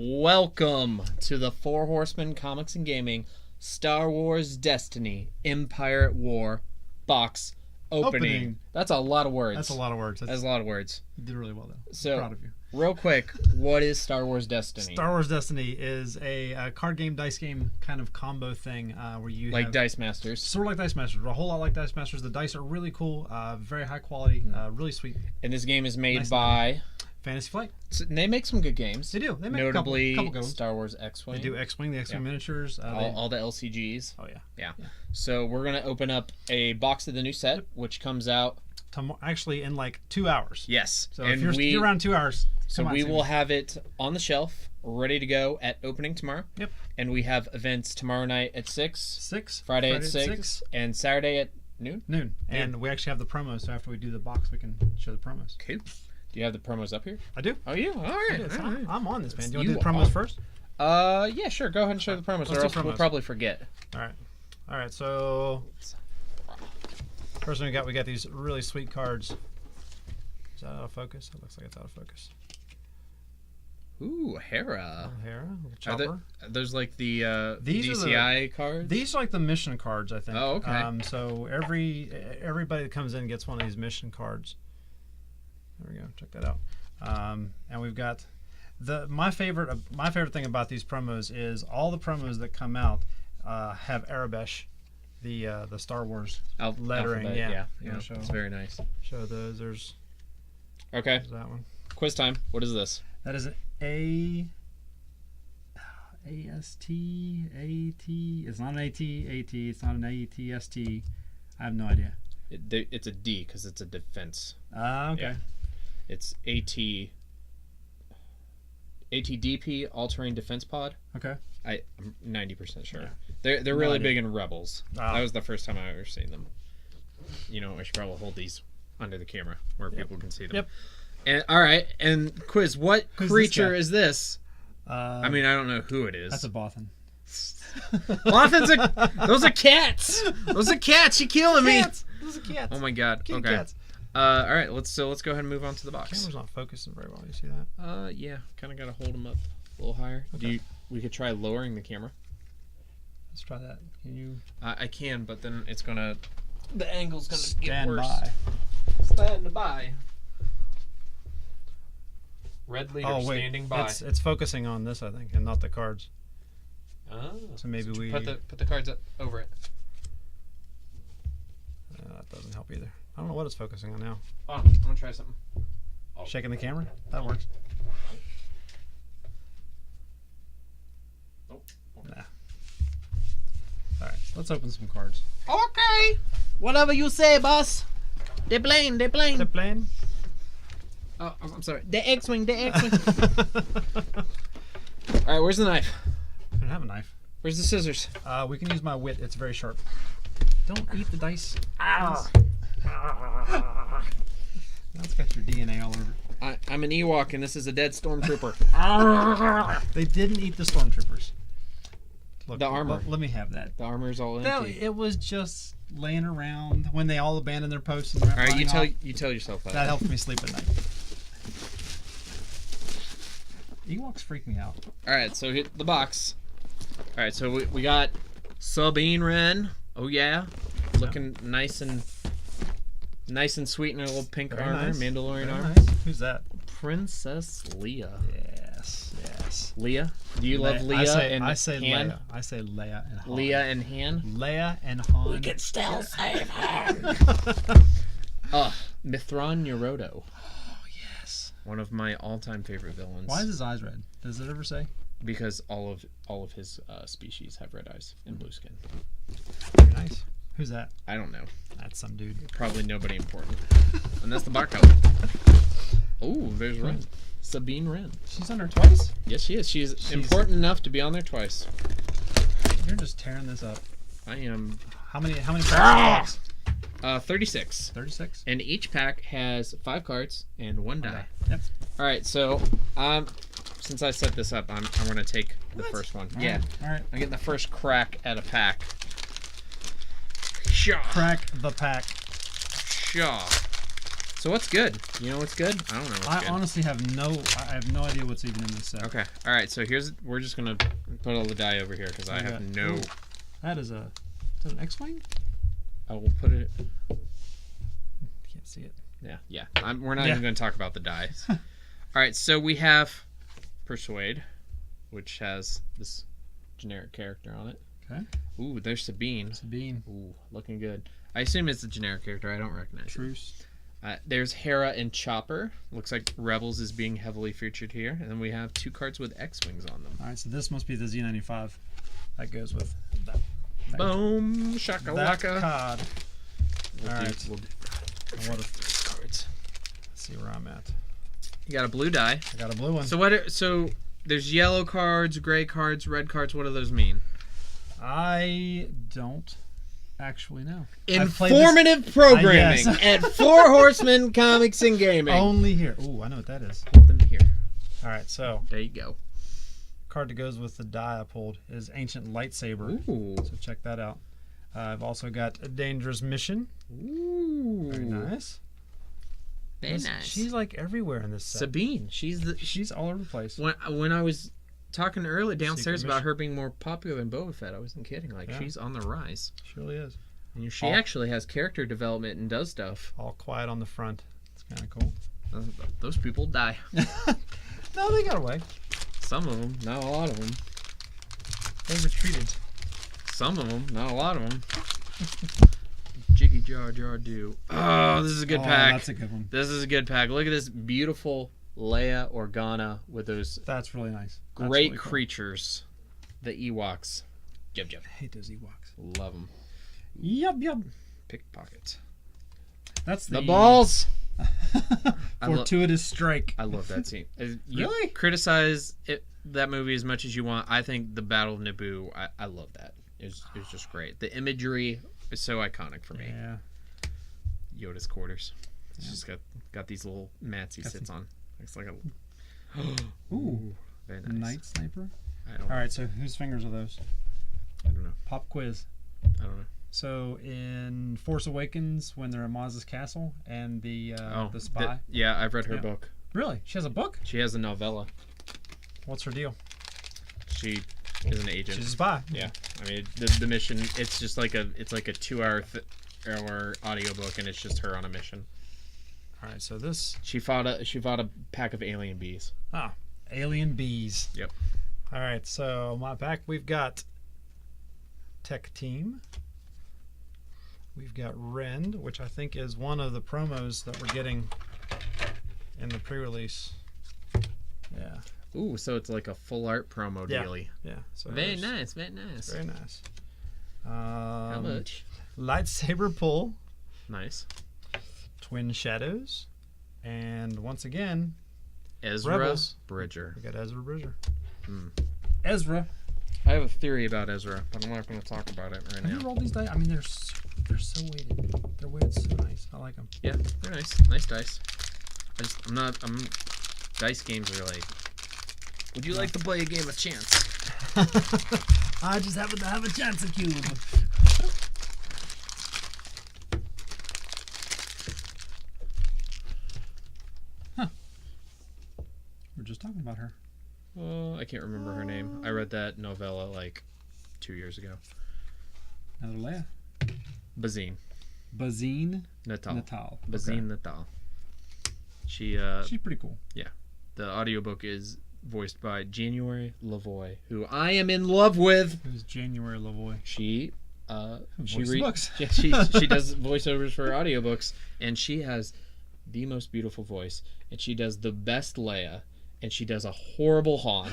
Welcome to the Four Horsemen Comics and Gaming Star Wars Destiny Empire at War box opening. That's a lot of words. That's a lot of words. That's a lot of words. You did really well, though. So, I'm proud of you. Real quick, what is Star Wars Destiny? Star Wars Destiny is a card game, dice game kind of combo thing where you like have, Dice Masters. Sort of like Dice Masters. A whole lot like Dice Masters. The dice are really cool, very high quality, really sweet. And this game is made Nice by Fantasy Flight. So they make some good games. They do. They make notably a couple good ones. Star Wars X-Wing. They do X-Wing, the X-Wing miniatures. All the LCGs. Oh yeah. Yeah. So we're gonna open up a box of the new set, which comes out Actually in like 2 hours. Yes. So and if you're around 2 hours. So we will have it on the shelf, ready to go at opening tomorrow. Yep. And we have events tomorrow night at 6. Friday at 6. And Saturday at noon. And we actually have the promos, so after we do the box, we can show the promos. Cool. Do you have the promos up here? I do. Oh, you? All right. I'm on this, man. Do you want to do the promos first? Yeah, sure. Go ahead and show the promos, or else we'll probably forget. All right. So first thing we got these really sweet cards. Is that out of focus? It looks like it's out of focus. Ooh, Hera. Hera, Chopper. Those like the DCI cards? These are like the mission cards, I think. Oh, okay. So everybody that comes in gets one of these mission cards. There we go. Check that out. And we've got my favorite thing about these promos is all the promos that come out have Arabesh, the Star Wars lettering. Alphabet, yeah. It's very nice. Show those. There's that one. Quiz time. What is this? That is an A-S-T-A-T. It's not an A-T-A-T. It's not an A-T-S-T. I have no idea. It's a D because it's a defense. Okay. Yeah. It's ATDP, All-Terrain Defense Pod. Okay. I'm 90% sure. Yeah. They're really big in Rebels. Wow. That was the first time I ever seen them. You know, I should probably hold these under the camera where people can see them. Yep. And all right, and quiz, what creature is this? I mean, I don't know who it is. That's a Bothan. Bothan's those are cats. Those are cats. You're killing me. Those are cats. Oh my god. Kitty okay. Cats. All right, let's go ahead and move on to the box. Camera's not focusing very well. You see that? Yeah. Kind of got to hold them up a little higher. Okay. We could try lowering the camera. Let's try that. Can you? I can, but then it's gonna. The angle's gonna get Stand worse. by. Stand by. Red leader standing by. It's focusing on this, I think, and not the cards. Oh. So maybe we put the cards up over it. That doesn't help either. I don't know what it's focusing on now. Oh, I'm gonna try something. Oh. Shaking the camera? That works. Nope. Nah. Alright, let's open some cards. Okay. Whatever you say, boss. They're playing. They're playing? Oh, I'm sorry. The X-Wing. Alright, where's the knife? I don't have a knife. Where's the scissors? We can use my wit. It's very sharp. Don't eat the dice. Ah. That's got your DNA all over it. I'm an Ewok, and this is a dead stormtrooper. They didn't eat the stormtroopers. Look, the armor. Let me have that. The armor's all empty. It was just laying around when they all abandoned their posts. And all right, you tell yourself that. That helps me sleep at night. Ewoks freak me out. All right, so hit the box. All right, so we got Sabine Wren. Oh yeah, looking nice and sweet in her little pink Very armor, nice. Mandalorian armor. Nice. Who's that? Princess Leia. Yes. Leia. Do you love Leia? I say Han? Leia. I say Leia and Han. Leia and Han. Leia and Han. We can still save her. Mithron Yorodo. Oh yes. One of my all-time favorite villains. Why is his eyes red? Does it ever say? Because all of his species have red eyes and blue skin. Very nice. Who's that? I don't know. That's some dude. Probably nobody important. And that's the barcode. Oh, there's Wren. Sabine Wren. She's on there twice? Yes, she is. She's important enough to be on there twice. You're just tearing this up. I am. How many packs? 36. 36. And each pack has 5 cards and 1 die. Yep. All right, so since I set this up, I'm gonna take the first one. All yeah. right. All right. I'm getting the first crack at a pack. Shaw. Crack the pack. Shaw. So what's good? You know what's good? I don't know what's I good. honestly have no idea what's even in this set. Okay. All right. So we're just gonna put all the die over here because I have no. Ooh, that is an X-wing. I will put it. Can't see it. Yeah. We're not even gonna talk about the dies. All right. So we have Persuade, which has this generic character on it. Okay. Ooh, there's Sabine. Sabine. Ooh, looking good. I assume it's a generic character. I don't recognize it. Truce. There's Hera and Chopper. Looks like Rebels is being heavily featured here. And then we have 2 cards with X-Wings on them. All right, so this must be the Z95. That goes with that. Boom! That Shakalaka. card. We'll All do, right. we'll do What if, those cards. let's see where I'm at. You got a blue die. I got a blue one. So there's yellow cards, gray cards, red cards. What do those mean? I don't actually know. Informative programming Yes. at Four Horsemen Comics and Gaming. Only here. Ooh, I know what that is. Hold them here. All right, so There you go. card that goes with the die I pulled is Ancient Lightsaber. Ooh. So check that out. Mm. I've also got a Dangerous Mission. Ooh. Very nice. Very nice. She's like everywhere in this set. Sabine. She's all over the place. When I was talking earlier downstairs Secret about mission. her being more popular than Boba Fett, I wasn't kidding. Like Yeah. she's on the rise. She really is. And she All- actually has character development and does stuff. All quiet on the front. It's kind of cool. Those people die. No, they got away. Some of them, not a lot of them. They retreated. Some of them, not a lot of them. Jiggy Jar Jar do. Oh, this is a good pack. That's a good one. This is a good pack. Look at this beautiful Leia Organa with those That's really nice. That's great really cool. creatures. The Ewoks. Jub Jub. I hate those Ewoks. Love them. Yup. Pickpocket. That's The balls. Fortuitous strike. I love that scene. You Really? criticize that movie as much as you want. I think the Battle of Naboo, I love that. It was just great. The imagery is so iconic for me. Yeah. Yoda's quarters. It's just got these little mats he sits on. It's like a Ooh. very nice. Night Sniper. I don't. All right, so whose fingers are those? I don't know. Pop quiz. I don't know. So in Force Awakens, when they're at Maz's castle and the spy. Yeah, I've read her Yeah. book. Really? She has a book? She has a novella. What's her deal? She is an agent. She's a spy. Yeah, I mean the mission. It's just like a 2-hour hour audiobook, and it's just her on a mission. All right, so this She fought a pack of alien bees. alien bees. Yep. All right, so my pack we've got Tech Team. We've got Rend, which I think is one of the promos that we're getting in the pre-release. Yeah. Ooh, so it's like a full art promo Yeah. dealy. Yeah. So Very there's- nice, very nice. Very nice. How much? Lightsaber Pull, Nice. Twin Shadows, and once again, Ezra Rebels. Bridger. we got Ezra Bridger. Hmm. Ezra. I have a theory about Ezra, but I'm not going to talk about it right Have you now. rolled these dice? I mean, they're so weighted. They're weighted so nice. I like them. Yeah, they're nice. Nice dice. Dice games are like, would you like to play a game of chance? I just happen to have a chance of cube. We're just talking about her. I can't remember her name. I read that novella like 2 years ago. Another Leia. Bazine. Bazine Natal. Natal. Bazine Okay. Natal. She's pretty cool. the audiobook is voiced by January Lavoie, who I am in love with. Who's January Lavoie? She Voice the books. Yeah, she does voiceovers for audiobooks, and she has the most beautiful voice, and she does the best Leia, and she does a horrible Han,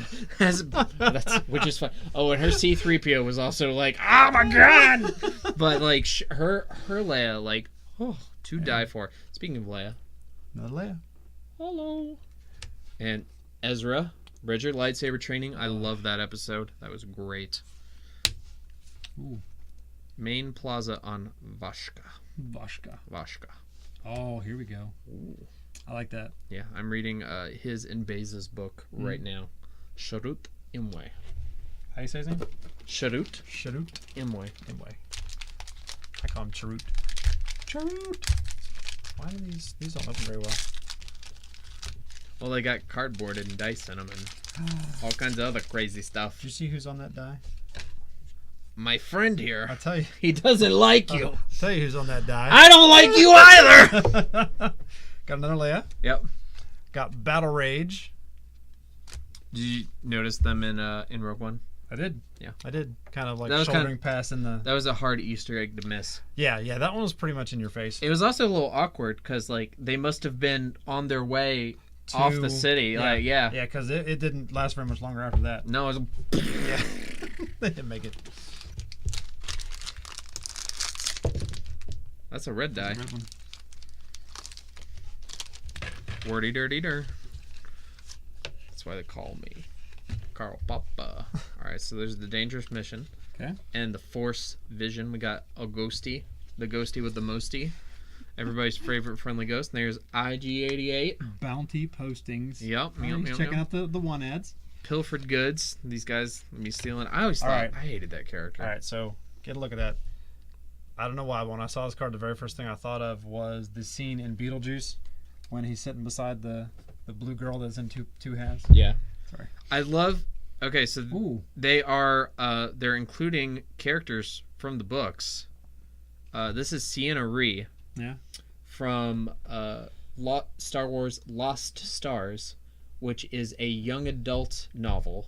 which is fun. Oh, and her C-3PO was also like, oh my god! But like her Leia, like, to die for. Speaking of Leia, Another Leia. hello, and Ezra Bridger lightsaber training. I love that episode. That was great. Ooh. Main Plaza on Vashka. Vashka. Oh, here we go. Ooh. I like that. Yeah, I'm reading his and Beza's book right now. Sharut Imwe. How you say his name? Sharut Sharut Imwe. Imwe. I call him Charut. Charut. Why do these don't open very well? Well, they got cardboard and dice in them and all kinds of other crazy stuff. Did you see who's on that die? My friend here, I'll tell you. he doesn't like you. I'll tell you who's on that die. I don't like you either. Got another Leia. Yep. Got Battle Rage. Did you notice them in Rogue One? I did. Yeah. I did. Kind of like That was shouldering past in the. That was a hard Easter egg to miss. Yeah, that one was pretty much in your face. It was also a little awkward because like they must have been on their way off the city. Yeah. Like yeah. Yeah, because it didn't last very much longer after that. No, it was. Yeah. They didn't make it. That's a red die. Red one. Wordy dirty dir. That's why they call me Carl Papa. Alright, so there's the dangerous mission. Okay. And the Force Vision. We got a ghosty. The ghosty with the mosty. Everybody's favorite friendly ghost. And there's IG-88. Bounty postings. Yep. Checking out the one ads. Pilfered goods. These guys be stealing. I always thought Alright. I hated that character. All right, so get a look at that. I don't know why. When I saw this card, the very first thing I thought of was the scene in Beetlejuice when he's sitting beside the blue girl that's in two halves. Yeah. Sorry. I love. Okay, so Ooh. they are. They're including characters from the books. This is Sienna Rhee. Yeah. From Star Wars Lost Stars, which is a young adult novel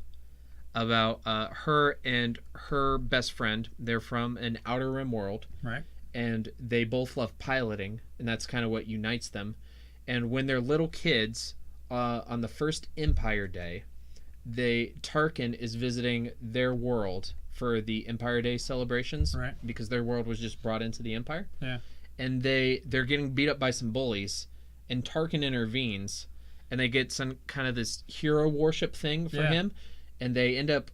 about her and her best friend. They're from an Outer Rim world. Right. And they both love piloting, and that's kind of what unites them. And when they're little kids, on the first Empire Day, Tarkin is visiting their world for the Empire Day celebrations. Right. Because their world was just brought into the Empire. Yeah. And they're getting beat up by some bullies, and Tarkin intervenes, and they get some kind of this hero worship thing for him, and they end up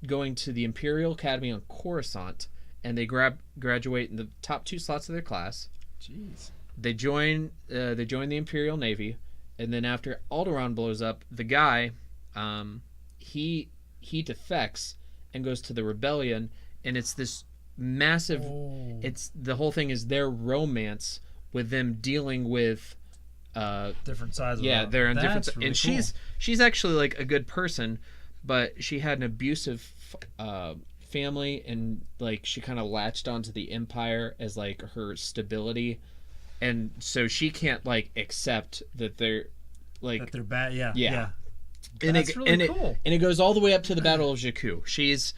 going to the Imperial Academy on Coruscant, and they graduate in the top 2 slots of their class. Jeez. They join the Imperial Navy, and then after Alderaan blows up, the guy he defects and goes to the Rebellion, and it's this massive. Oh. It's the whole thing is their romance with them dealing with Different sides. yeah, they're on different That's really and cool. she's actually like a good person, but she had an abusive family, and like she kind of latched onto the Empire as like her stability, and so she can't like accept that they're like that they're bad. Yeah. Yeah. And that's really cool. And it goes all the way up to the Battle of Jakku. She's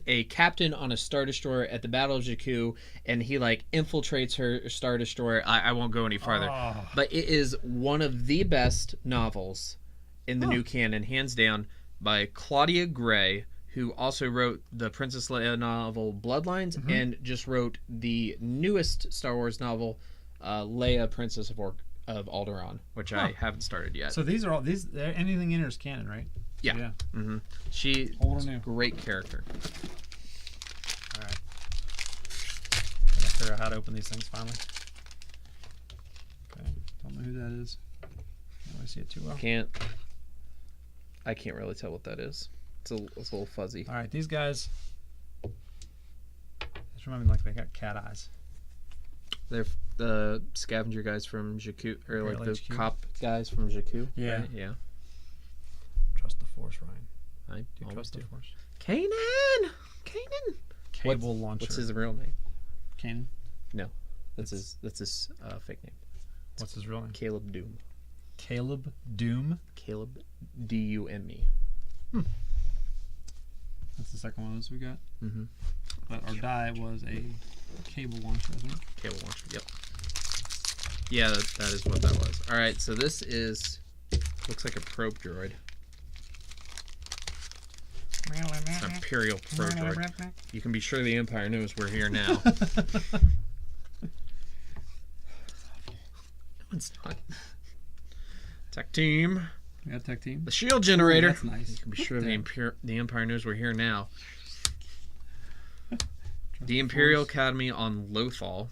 a captain on a Star Destroyer at the Battle of Jakku, and he like infiltrates her Star Destroyer. I won't go any farther, but it is one of the best novels in the new canon, hands down, by Claudia Gray, who also wrote the Princess Leia novel Bloodlines, and just wrote the newest Star Wars novel, Leia, Princess of Alderaan, which I haven't started yet. So these are all anything in here is canon, right? Yeah. Yeah. Mm-hmm. She's Old and a new. great character. All right. I gotta figure out how to open these things finally. Okay. Don't know who that is. Can't really see it too well. I can't really tell what that is. It's a little fuzzy. All right, these guys. Just remind me like they got cat eyes. They're the scavenger guys from Jakku, or like Imperial the HQ. cop guys from Jakku. Yeah. Right? Yeah. Trust the Force, Ryan. I Do you always trust do. the Force? Kanan. Cable launcher. What's his real name? Kanan? That's his fake name. What's his real name? Caleb Doom. Caleb Doom. Caleb Dume. That's the second one of those we got. Mm-hmm. But our die was a cable launcher, I think. Cable launcher. Yep. Yeah, that is what that was. All right, so this looks like a probe droid. It's an Imperial probe droid. You can be sure the Empire knows we're here now. No, it's not. Tech team. We got tech team. The shield generator. Ooh, that's nice. You can be sure the Empire knows we're here now. The Imperial Academy on Lothal.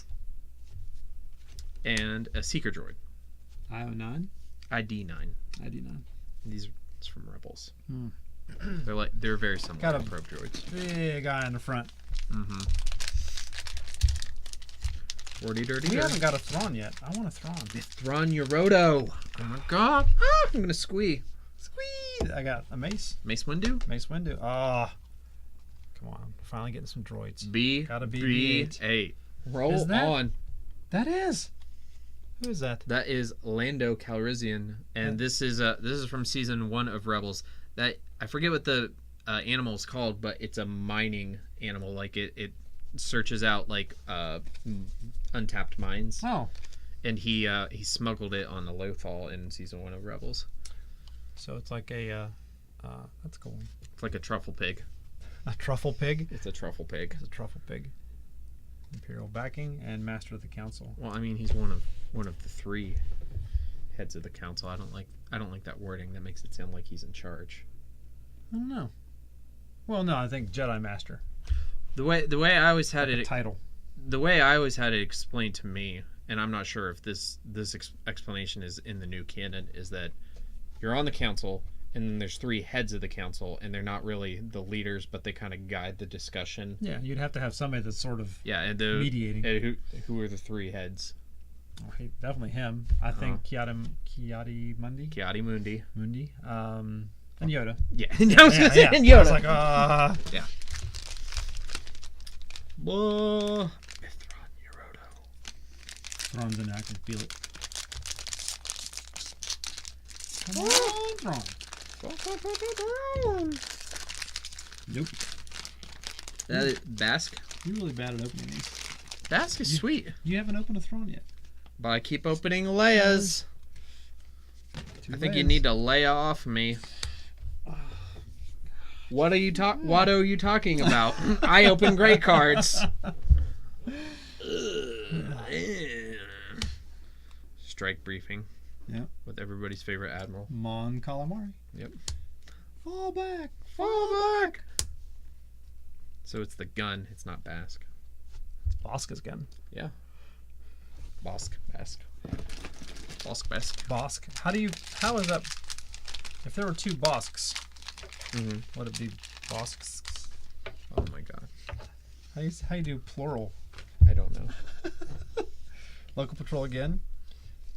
And a Seeker droid. IO9? ID9. ID9. These it's from Rebels. Hmm. They're very similar Got to a probe droids. big guy in the front. Mm-hmm. 40 dirty. We haven't got a Thrawn yet. I want a Thrawn. Thrawn Yoroto. Oh my god. Ah, I'm gonna squee. Squeeze! I got a Mace. Mace Windu. Mace Windu. Ah. Come on. Finally getting some droids. Gotta be B8. Roll Is that- on. That is. Who is that? That is Lando Calrissian, and this is from season 1 of Rebels. That I forget what the animal is called, but it's a mining animal. Like it searches out like untapped mines, Oh. and he smuggled it on the Lothal in season 1 of Rebels. So it's like a. That's cool. It's like a truffle pig. A truffle pig. It's a truffle pig. It's a truffle pig. Imperial backing and Master of the Council. Well, I mean, he's one of the 3 heads of the council. I don't like that wording. That makes it sound like he's in charge. I don't know. Well, no, I think Jedi Master. The way I always had Like a it title. the way I always had it explained to me, and I'm not sure if this explanation is in the new canon, is that you're on the council, and then there's 3 heads of the council, and they're not really the leaders, but they kind of guide the discussion. Yeah, you'd have to have somebody that's sort of Yeah, and mediating. and who are the 3 heads? Oh, definitely him. I think Kiadi Mundi. Kiadi Mundi. Mundi. And Yoda. Yeah, I was gonna say yeah. Yoda. I was like, Yeah. Whoa. Thrawn Yoroto. Thrawn's in there. I can feel it. Come on, Thrawn. Nope. That is Bask. You're really bad at opening these. Bask is sweet, You haven't opened a Thrawn yet. but I keep opening Leia's. I think you need to lay off me. What are you talking about? I open great cards. Strike briefing. Yep. With everybody's favorite admiral. Mon Calamari. Yep. Fall back. Fall back. So it's the gun. It's not Bask. It's Bosca's gun. Yeah. Bask. Bosk. How is that? If there were 2 Bosks, would it be Bosks? Oh my god. How you do plural? I don't know. Local patrol again.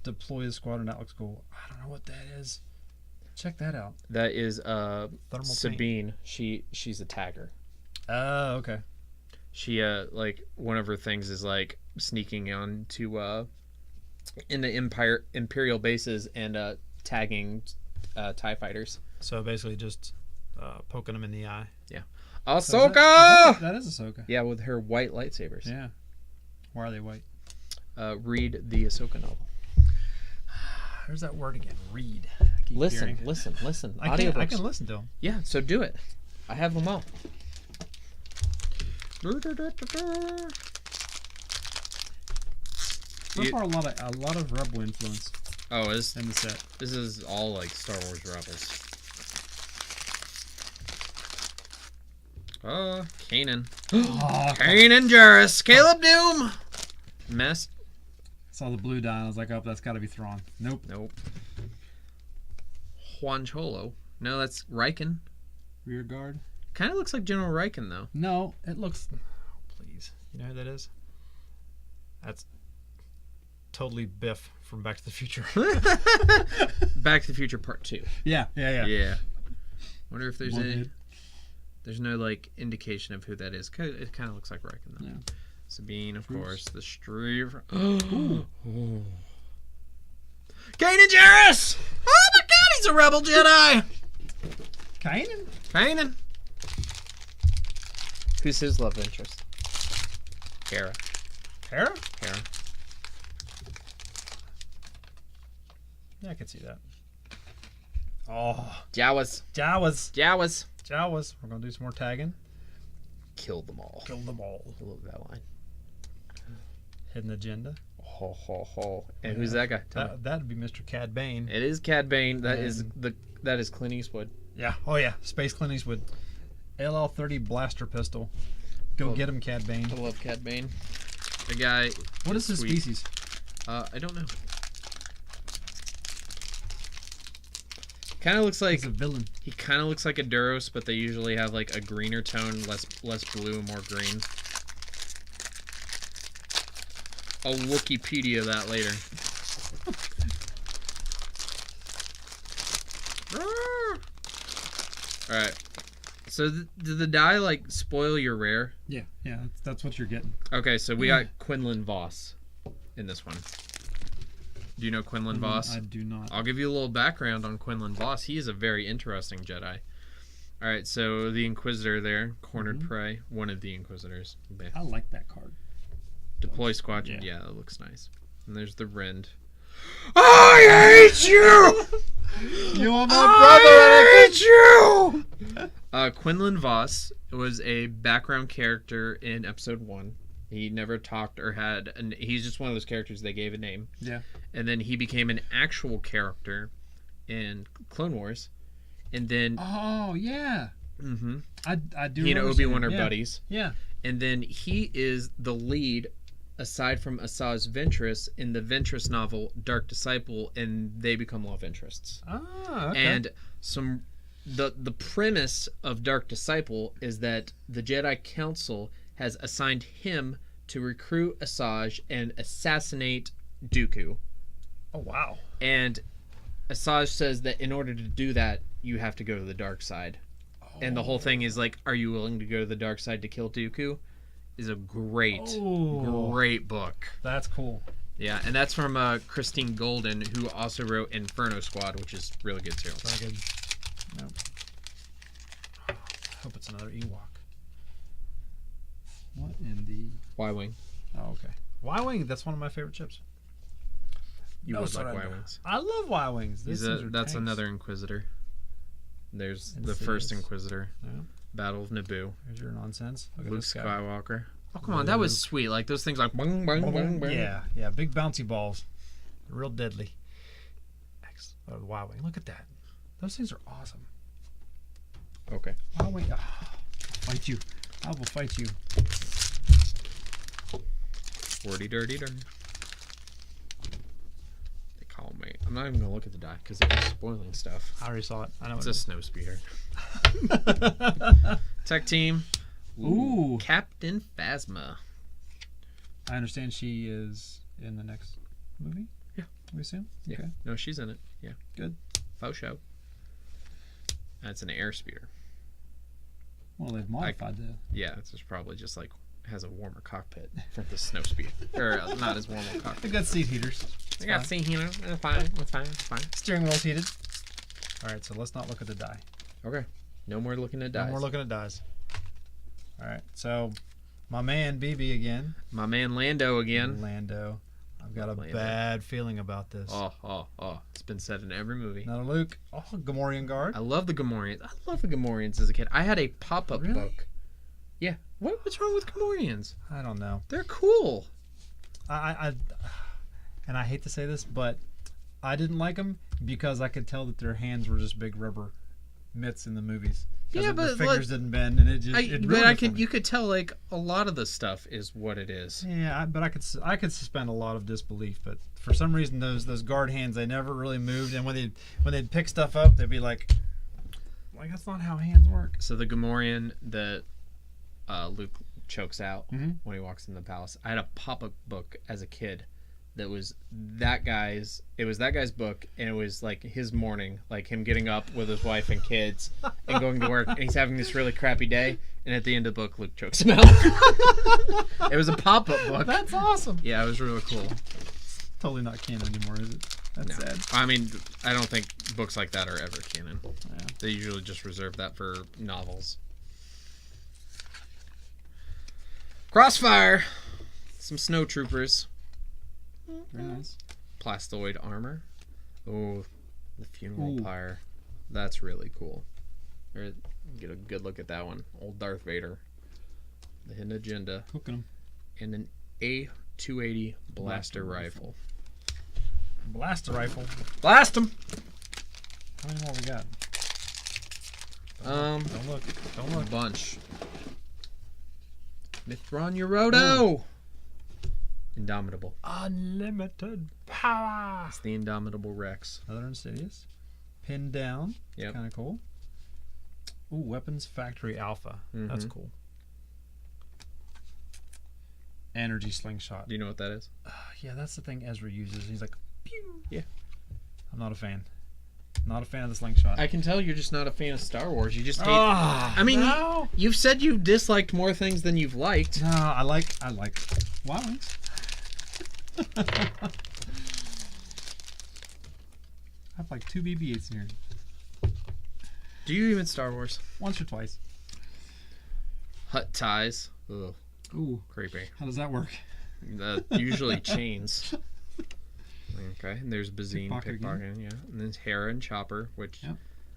Deploy the squadron. That looks cool. I don't know what that is. Check that out. That is Thermal Sabine. She's a tagger. Oh, okay. She like one of her things is like sneaking on to into Imperial bases and tagging TIE fighters. So basically just poking them in the eye. Yeah. So Ahsoka! that is Ahsoka. Yeah, with her white lightsabers. Yeah. Why are they white? Read the Ahsoka novel. There's that word again. Read. Listen. I can listen to them. Yeah, so do it. I have them all. So far, a lot of Rebel influence Oh, in the set. this is all like Star Wars Rebels. Oh, Kanan. Oh, Kanan Jarrus. Caleb Doom. Mess. saw the blue dye and I was like, oh, that's got to be Thrawn. Nope. Nope. Juan Cholo. No, that's Riken. Rear guard. Kind of looks like General Riken, though. No, it looks. Oh, please. You know who that is? That's totally Biff from Back to the Future. Back to the Future Part 2. Yeah. Yeah. Wonder if there's One any. hit. There's no like indication of who that is. It kind of looks like Riken, though. Yeah. Sabine, of Troops. course. The Streaver. Oh. Kanan Jarrus! Oh my god, he's a rebel Jedi! Kanan. Who's his love interest? Hera. Hera? Hera. Yeah, I can see that. Oh, Jawas. We're gonna do some more tagging. Killed them all. Kill them all. I love that line. Hidden agenda. Ho ho ho. And who's that guy? Tell me. That'd be Mr. Cad Bane. It is Cad Bane. That And- is Clint Eastwood. Yeah. Oh yeah. Space Clint Eastwood. LL-30 blaster pistol. Go Oh. get him, Cad Bane. I love Cad Bane. The guy. What is his sweet. species? I don't know. Kind of looks like He's a villain. he kind of looks like a Duros, but they usually have like a greener tone, less blue, more green. I'll Wikipedia that later. Alright. So did the die, like, spoil your rare? Yeah, that's what you're getting. Okay, so we got Quinlan Voss in this one. Do you know Quinlan Voss? I do not. I'll give you a little background on Quinlan Voss. He is a very interesting Jedi. Alright, so the Inquisitor there, cornered prey, one of the Inquisitors. I like that card. Deploy Squadron, yeah, that looks nice. And there's the Rend. I hate you! You are my I hate you! Quinlan Voss was a background character in episode 1. He never talked or had, and he's just one of those characters they gave a name. Yeah. And then he became an actual character in Clone Wars. And then... Oh, yeah. Mm-hmm. I do. He and Obi-Wan are buddies. Yeah. And then he is the lead, aside from Asajj Ventress, in the Ventress novel Dark Disciple, and they become love interests. Ah, okay. And the premise of Dark Disciple is that the Jedi Council has assigned him to recruit Asajj and assassinate Dooku. Oh, wow. And Asajj says that in order to do that, you have to go to the dark side. Oh. And the whole thing is like, are you willing to go to the dark side to kill Dooku? Is a great book. That's cool. Yeah, and that's from Christine Golden, who also wrote Inferno Squad, which is really good too. Very good. Nope. I hope it's another Ewok. What in the... Y-Wing. Oh, okay. Y-Wing, that's one of my favorite chips. You would like Y-Wings. I love Y-Wings. That's another Inquisitor. There's the first Inquisitor. Yeah. Battle of Naboo. Here's your nonsense. Look at Luke this guy. Skywalker. Oh, come on. That was sweet. Like, those things like... Bang, bang, bang, bang. Yeah. Big bouncy balls. Real deadly. Y-Wing. Look at that. Those things are awesome. Okay. Y-Wing. Oh, fight you. I will fight you. Wordy dirty dirty. They call me. I'm not even going to look at the die because they're spoiling stuff. I already saw it. I know it's a snow speeder. Tech team. Ooh. Captain Phasma. I understand she is in the next movie? Yeah. We assume? Yeah. Okay. No, she's in it. Yeah. Good. Faux show. That's an air speeder. Well, they've modified the... Yeah, it's just probably just like has a warmer cockpit for the snow speeder. Or not as warm a cockpit. They've got seat heaters. They got seat heaters. It's fine. It's fine. It's fine. Steering wheel's heated. All right, so let's not look at the die. Okay. No more looking at dies. No more looking at dies. All right, so my man BB again. My man Lando again. Lando. I've got a bad feeling about this. Oh. It's been said in every movie. Another Luke. Oh, Gamorrean guard. I love the Gamorreans. I love the Gamorreans as a kid. I had a pop-up book. Yeah. What's wrong with Gamorreans? I don't know. They're cool. I hate to say this, but I didn't like them because I could tell that their hands were just big rubber mitts in the movies. Yeah, but their fingers didn't bend, and it just. You could tell like a lot of the stuff is what it is. Yeah, but I could suspend a lot of disbelief. But for some reason, those guard hands, they never really moved, and when they'd pick stuff up, they'd be like that's not how hands work. So the Gamorrean that Luke chokes out when he walks in the palace. I had a pop-up book as a kid that was that guy's. It was that guy's book, and it was like his morning, like him getting up with his wife and kids and going to work, and he's having this really crappy day. And at the end of the book, Luke chokes him out. It was a pop-up book. That's awesome. Yeah, it was really cool. Totally not canon anymore, is it? That's sad. I mean, I don't think books like that are ever canon. Yeah. They usually just reserve that for novels. Crossfire. Some snow troopers. Very nice. Plastoid armor. Oh, the funeral pyre. That's really cool. Get a good look at that one. Old Darth Vader. The hidden agenda. Hooking them. And an A280 blaster rifle. Blaster rifle. Blast them! How many more we got? Don't look. A bunch. Mithron Yoroto! Indomitable. Unlimited power. It's the Indomitable Rex. Another Insidious. Pinned down. Yep. Kind of cool. Ooh, Weapons Factory Alpha. That's cool. energy slingshot. Do you know what that is? Yeah, that's the thing Ezra uses. He's like, pew. Yeah. I'm not a fan. Not a fan of the slingshot. I can tell you're just not a fan of Star Wars. You just hate. I mean, no. You've said you've disliked more things than you've liked. No, I like Wild Wings. I have like 2 BB-8s in here. Do you even Star Wars? Once or twice. Hut ties. Ugh, Ooh, creepy. how does that work? Usually chains. Okay, and there's Bazine, Pickpocket pickpocketing, yeah. And then Hera and Chopper, which Yep.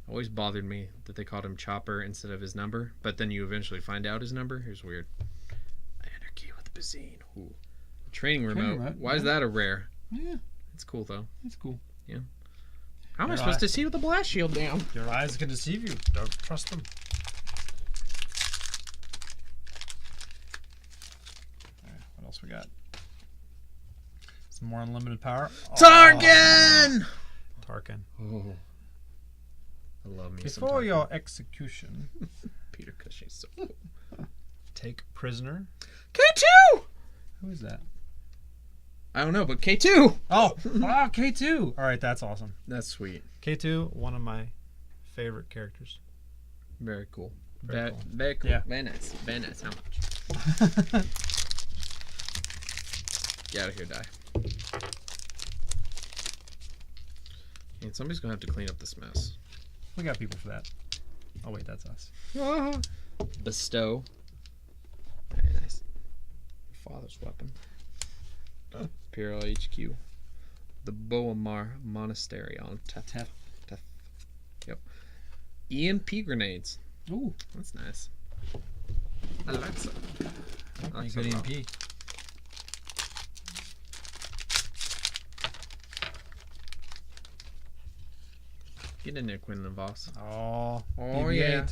always bothered me that they called him Chopper instead of his number. But then you eventually find out his number. It was weird. Anarchy with Bazine. Ooh. Training remote. Why is that a rare? Yeah, It's cool though. it's cool. How am I Your supposed eye- to see with the blast shield down? Your eyes can deceive you. Don't trust them. What else we got? Some more unlimited power. Tarkin! Tarkin. Oh. I love me some Before Tarkin. your execution, Peter Cushing's so cool. take prisoner. K2! Who is that? I don't know, but K2! Oh, wow, K2. All right, that's awesome. That's sweet. K2, one of my favorite characters. Very cool. Very cool. Very cool. Yeah. Very nice. Very nice. How much? Get out of here, die. And somebody's gonna have to clean up this mess. We got people for that. Oh wait, that's us. Bestow. Very nice. Father's weapon. Imperial HQ. The Boamar Monastery on Teth. Yep. EMP grenades. Ooh, That's nice. I like that. I like good that. EMP. Get in there, Quinlan Voss. Oh, Oh, BB-8. yeah.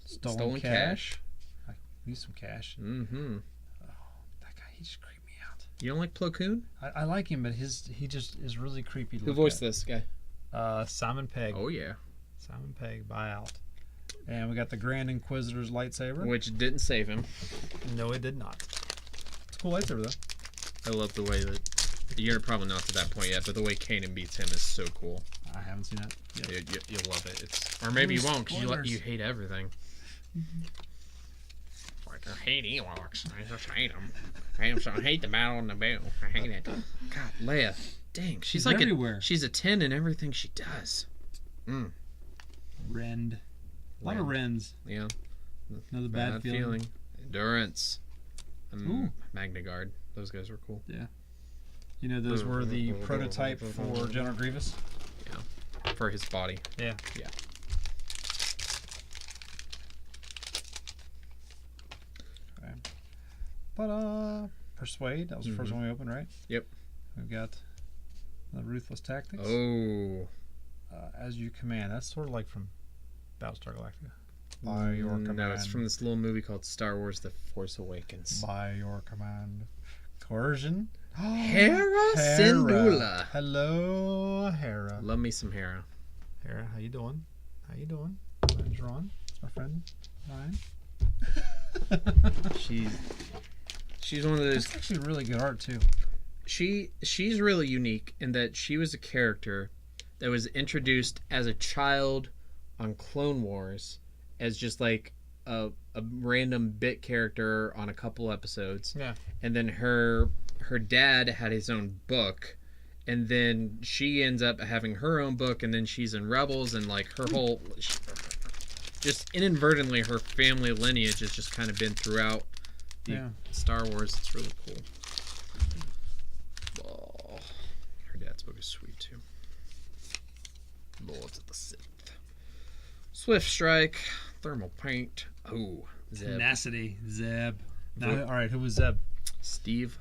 Stolen cash. I need some cash. Mm-hmm. That guy, he just creeped me out. You don't like Plo Koon? I like him, but he just is really creepy. To Who look voiced at. this guy? Simon Pegg. Oh, yeah. Simon Pegg, buyout. And we got the Grand Inquisitor's lightsaber. Which didn't save him. No, it did not. It's a cool lightsaber, though. I love the way that... You're probably not to that point yet, but the way Kanan beats him is so cool. I haven't seen that yet. Dude, you'll love it. It's, or maybe you won't, because Spoilers. you hate everything. Like, I hate Ewoks. I just hate them. I hate the Battle on the Naboo. I hate it. God, Leia. Dang, she's like everywhere. she's a 10 in everything she does. Rend. A lot of Rens. Yeah. Another bad feeling. Endurance. Ooh. Magna Guard. Those guys were cool. You know, those were the prototype for General Grievous. For his body. Yeah. Yeah. Okay. But Persuade. That was the first one we opened, right? Yep. We've got the Ruthless Tactics. Oh. As You Command. That's sort of like from Battlestar Galactica. By your command. No, it's from this little movie called Star Wars: The Force Awakens. By your command. Coercion. Hera Syndulla. Hello, Hera. Love me some Hera. Hera, how you doing? How you doing? My name's Ron. It's my friend Ryan. She's one of those. It's actually really good art too. She's really unique in that she was a character that was introduced as a child on Clone Wars as just like a random bit character on a couple episodes. Yeah. And then her dad had his own book, and then she ends up having her own book, and then she's in Rebels, and like her whole just inadvertently her family lineage has just kind of been throughout the Star Wars. It's really cool. Oh, her dad's book is sweet too. Lords of the Sith. Swift Strike. Thermal Paint. Oh, Zeb. Tenacity. Zeb. Now, all right, who was Zeb? Steve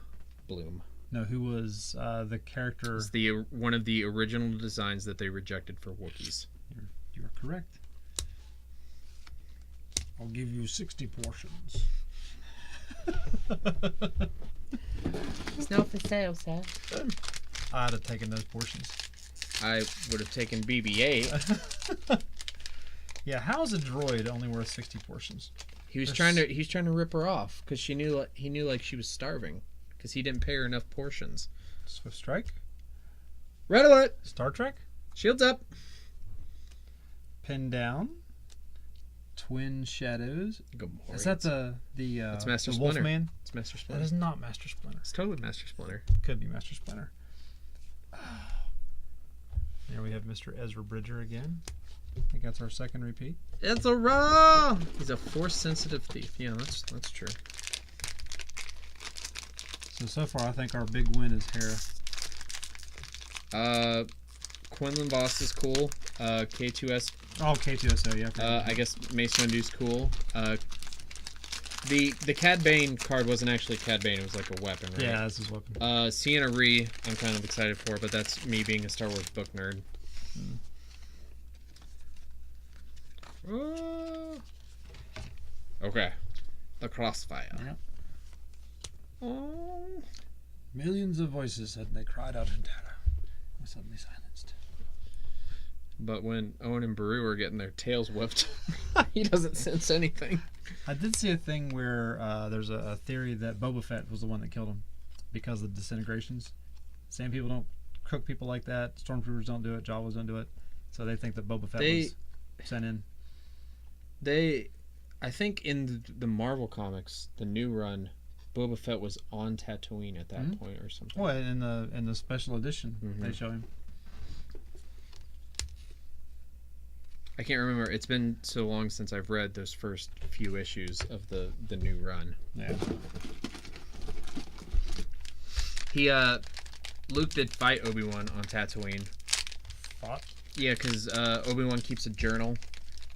Bloom. No, who was the character? It's one of the original designs that they rejected for Wookiees. You are correct. I'll give you 60 portions. It's not for sale, sir. I'd have taken those portions. I would have taken BB-8. Yeah, how is a droid only worth 60 portions? He was There's- trying to rip her off because he knew like she was starving because he didn't pay her enough portions. Swift Strike. Red alert! Star Trek. Shields up. Pin Down. Twin Shadows. Gamorreans. Is that the It's Master the Splinter. Wolfman? It's Master That Splinter. is not Master Splinter. It's totally Master Splinter. Could be Master Splinter. There we have Mr. Ezra Bridger again. I think that's our second repeat. It's a raw. He's a force-sensitive thief. Yeah, that's true. So far, I think our big win is Hera. Quinlan Voss is cool. K2S. Oh, K2SO, yeah. I guess Mace Windu's cool. The Cad Bane card wasn't actually Cad Bane. It was like a weapon, right? Yeah, that's his weapon. Sienna Rhee, I'm kind of excited for, but that's me being a Star Wars book nerd. Okay. The Crossfire. Yeah. Oh. Millions of voices said they cried out in terror. Were suddenly silenced. But when Owen and Beru are getting their tails whipped, he doesn't sense anything. I did see a thing where there's a theory that Boba Fett was the one that killed him because of disintegrations. Same people don't cook people like that. Stormtroopers don't do it. Jawas don't do it. So they think that Boba Fett was sent in. I think in the Marvel comics, the new run, Boba Fett was on Tatooine at that point or something. Well, in the special edition, they show him. I can't remember. It's been so long since I've read those first few issues of the new run. Yeah. Luke did fight Obi-Wan on Tatooine. Fought? Yeah, because Obi-Wan keeps a journal,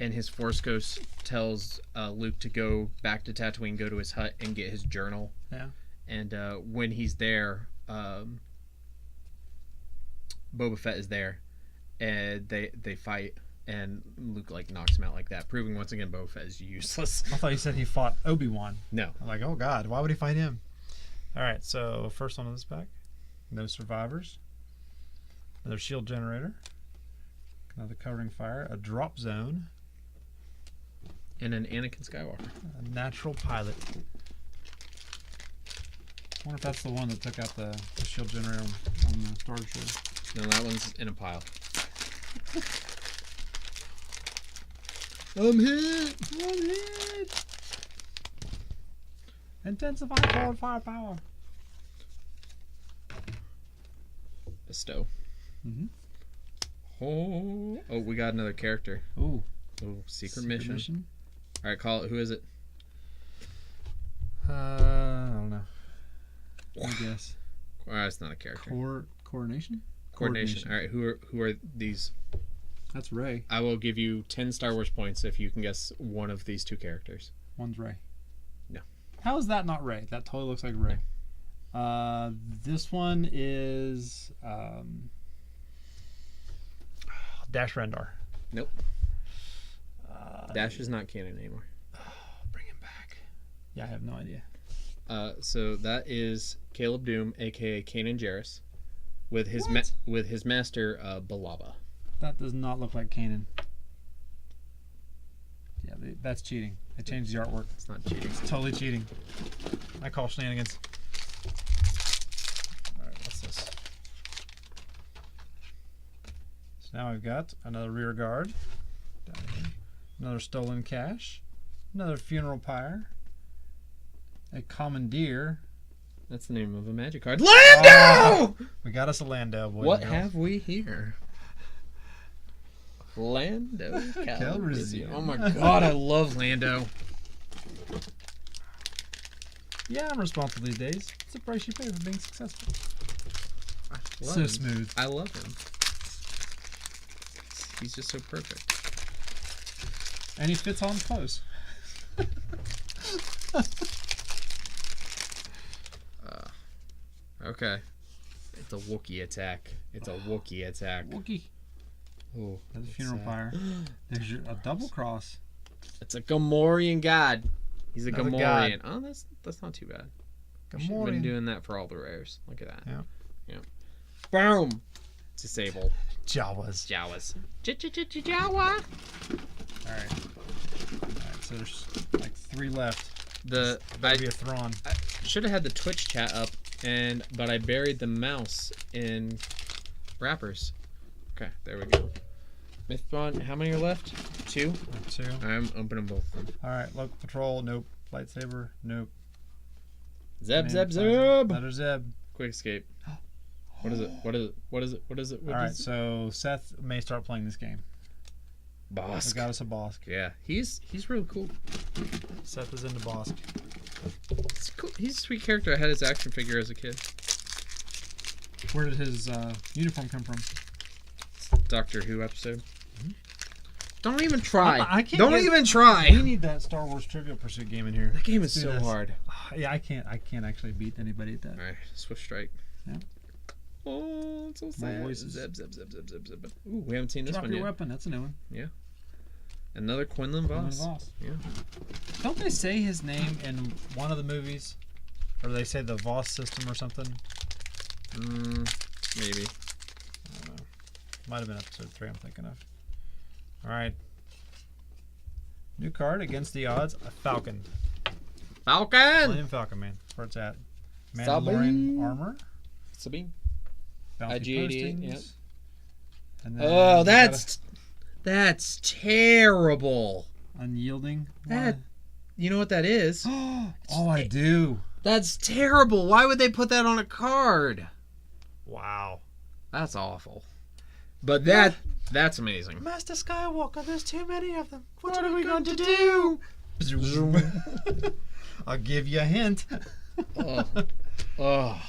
and his Force Ghost tells Luke to go back to Tatooine, go to his hut, and get his journal. Yeah. And when he's there, Boba Fett is there, and they fight, and Luke like knocks him out like that, proving once again Boba Fett is useless. I thought you said he fought Obi-Wan. No. I'm like, oh God, why would he fight him? All right, so first one on this pack. No survivors. Another shield generator. Another covering fire. A drop zone. And an Anakin Skywalker. A natural pilot. I wonder if that's the one that took out the shield generator on the Star Destroyer. No, that one's in a pile. I'm hit! I'm hit! Intensify forward firepower. Bestow. Mm-hmm. Oh, we got another character. Ooh. Oh, secret mission. All right, call it. Who is it? I don't know. I guess. It's not a character. Coordination? Coordination. All right, who are these? That's Rey. I will give you 10 Star Wars points if you can guess one of these two characters. One's Rey. No. How is that not Rey? That totally looks like Rey. This one is Dash Rendar. Nope. Dash is not canon anymore. Bring him back. Yeah, I have no idea. So that is Caleb Doom, aka Kanan Jarrus, with his with his master Balaba. That does not look like Kanan. Yeah, that's cheating. They changed the artwork. It's not cheating. It's totally cheating. I call shenanigans. Alright, what's this? So now we've got another rear guard. Down here. Another stolen cache. Another funeral pyre. A commandeer. That's the name of a magic card. Lando! We got us a Lando, boys. What and girls. have we here? Lando Calrissian. Oh my god, I love Lando. Yeah, I'm responsible these days. It's the price you pay for being successful. I love So him. smooth. I love him. He's just so perfect. And he fits on close. Okay. It's a Wookiee attack. It's a Wookiee attack. Wookie. Oh, There's a funeral pyre. There's a double cross. It's a Gamorrean god. He's a Another Gamorrean. Oh, that's not too bad. We've been Gamorrean. doing that for all the rares. Look at that. Yeah. Yeah. Boom. Disable. Jawas. Jawas. Jawa. Alright. So there's like 3 left. The Better be a Thrawn. I should have had the Twitch chat up, but I buried the mouse in wrappers. Okay, there we go. Mythbond, how many are left? 2? 2. I'm opening both of them. All right, local patrol. Nope. Lightsaber. Nope. Zeb, Zeb, Zeb. Another Zeb. Quick escape. What is it? What is it? What is it? What is it? What All right, is it? so Seth may start playing this game. We Bosk. got us a Bosk. Yeah, he's really cool. Seth is into Bosk. It's cool. He's a sweet character. I had his action figure as a kid. Where did his uniform come from? Doctor Who episode. Don't even try. I can't Don't get- even try. We need that Star Wars Trivial Pursuit game in here. That game is Let's do so this. hard. Yeah, I can't actually beat anybody at that. All right, Swift Strike. Yeah. Oh, it's so My sad. voice is- Zeb, Zeb, Zeb, Zeb, Zeb, Zeb. Ooh, we haven't seen this Drop one your yet. weapon. That's a new one. Another Quinlan Voss. Voss. Yeah. Don't they say his name in one of the movies? Or they say the Voss system or something? Maybe. I don't know. Might have been episode 3 I'm thinking of. Alright. New card against the odds. A Falcon. Falcon! Millennium Falcon, man. That's where it's at. Sabine. Mandalorian armor. Sabine. Bounty IG-88, postings. yep. And then Oh, we that's terrible. got a unyielding. That- You know what that is? Oh, I do. That's terrible. Why would they put that on a card? Wow. That's awful. But that's amazing. Master Skywalker, there's too many of them. What are we going to do? Zoom. I'll give you a hint. Oh,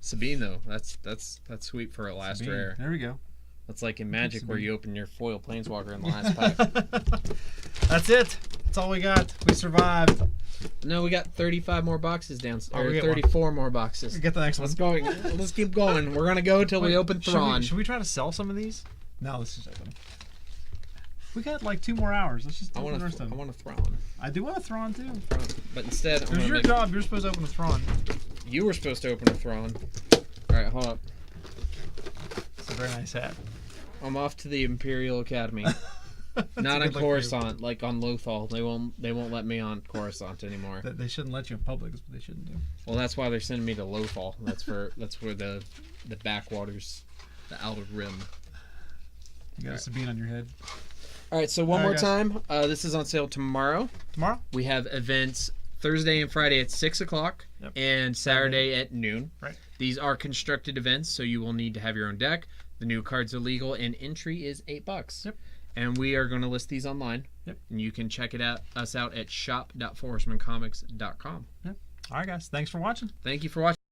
Sabine though. That's sweet for a last Sabine. rare. There we go. That's like in Magic where Sabine. you open your foil planeswalker in the last pack. That's it. That's all we got. We survived. No, we got 35 more boxes down, Oh, or we get 34 more boxes. Get the next one. Let's go. Let's keep going. We're gonna go till we open Thrawn. Should we try to sell some of these? No, let's just open them. We got like 2 more hours. Let's just I open want the rest of I them. want a Thrawn. I do want a Thrawn too. But instead, It was your job. You're supposed to open a Thrawn. You were supposed to open a Thrawn. All right, hold up. It's a very nice hat. I'm off to the Imperial Academy. That's Not a on good look for you. Coruscant, like on Lothal. They won't let me on Coruscant anymore. They shouldn't let you in public. That's what they shouldn't do. Well, that's why they're sending me to Lothal. That's where the backwaters, the outer rim. You got a Sabine on your head. All right, so one All more right, time. This is on sale tomorrow. Tomorrow? We have events Thursday and Friday at 6 o'clock Yep. and Saturday at noon. Right. These are constructed events, so you will need to have your own deck. The new cards are legal, and entry is $8. Yep. And we are going to list these online. Yep. And you can check us out at shop.forestmancomics.com. All right, guys. Thanks for watching. Thank you for watching.